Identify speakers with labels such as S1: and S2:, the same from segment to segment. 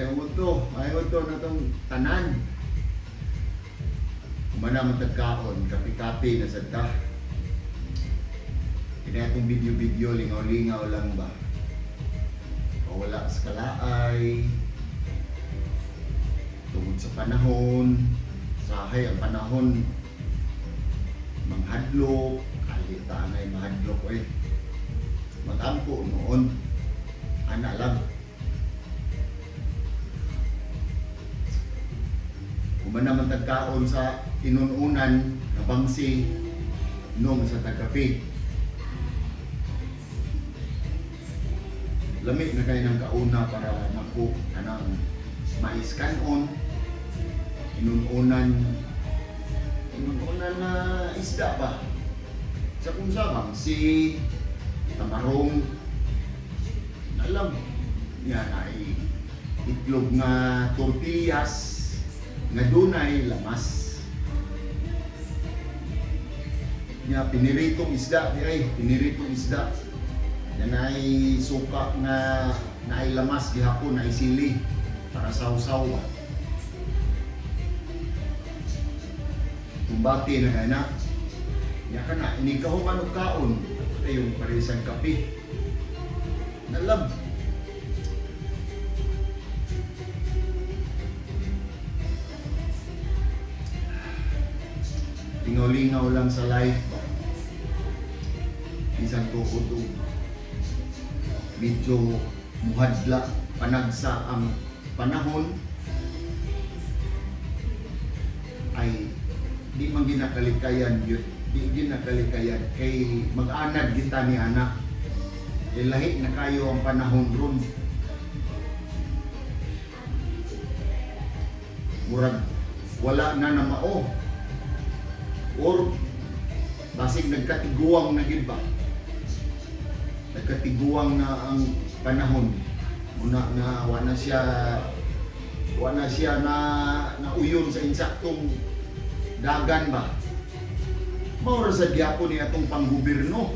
S1: Maayong to na itong tanan. Kumana matagkaon, kapi-kapi na sa ta. Kaya itong video-video, lingaw-lingaw lang ba? O wala sa kalaay. Tungod sa panahon, sahay ang panahon, manghadlok, kalita na yung mahadlok eh. Matampo noon, ana lang. Kung naman tagkaon sa inununan na bangsi nung sa tagapi. Lamig na kayo ng kauna para naku kanang mais kanon, inununan na isda ba? Sa kung sa bangsi, tamarong, alam, yan ay itlog nga tortillas, nga dunay lamas. Nya piniritong isda, piniritong isda. Yan ay suka nga naay lamas gihapon, naay sili para sausaw. Kumbati na gana. Nya kana ini kahuman og kaon, yung parisang kape. Nalab. Lingaw-lingaw lang sa life ba? Isang tukod medyo muhadla, panagsa ang panahon ay di man ginakalikayan yun, di ginakalikayan kay mag-anad kita ni anak lahi na kayo ang panahon ron. Murag wala na na mao or basig nagkatiguang na gid ba, nagkatiguang na ang panahon muna na wala siya na uyon sa insaktong dagan ba. Maura sa gyapon ni atong panggobyerno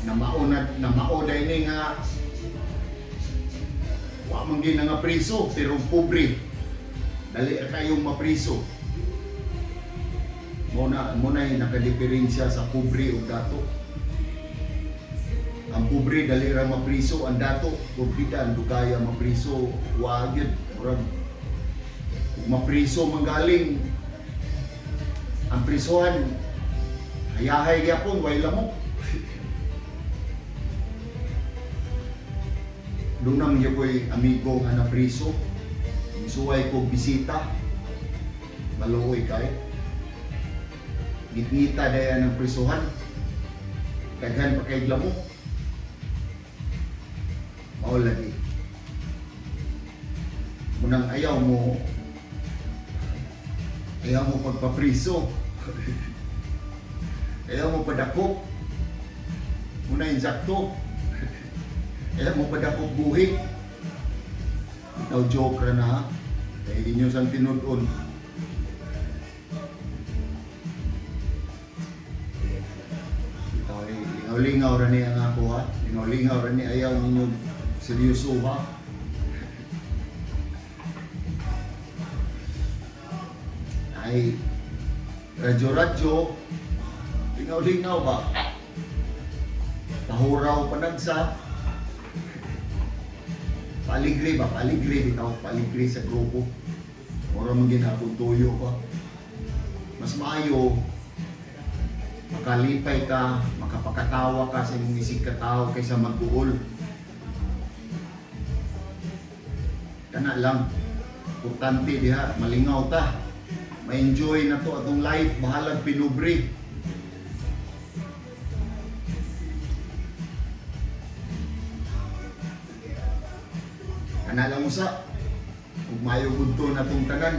S1: na maoday ni nga wa man gyud nga priso pero pobre dali kayong mapriso. Muna yung nakadiferensya sa pobre o dato. Ang pobre dali ra mapriso, ang dato pobrida ang dugaya mapriso. Wagid murag mapriso manggaling ang prisohan hayahay gyapon way lamok. Lunang niya ko'y amigo nga na priso. Suway ko bisita, maluoy kay. Ngit-ngita daya ng prisuhan, kaghan pa kay lamok. Mao lagi. Munang ayaw mo pagpapriso. Ayaw mo padakop. Muna insakto. Ayaw mo padakop buhi. Itaw joke ra na ha. Kaya inyo sang tinudon. Lingaw-lingaw ra ni ang ako ha. Lingaw-lingaw ra ni ayaw ninyo seryoso ha. Ay radyo-radyo. Lingaw-lingaw ba? Tahuraw panagsa. Paligre ba? Paligre, bitaw paligre sa grupo. Ora man ginapon tuyo pa. Mas maayo makalipay ka, makapakatawa ka sa imong isig katao kaysa magbuol. Kana lang. Importante diha, malingaw ta. Ma-enjoy na to atong life, bahalag pinubre. Kana lang usa, ug maayo gudto na tong tanan.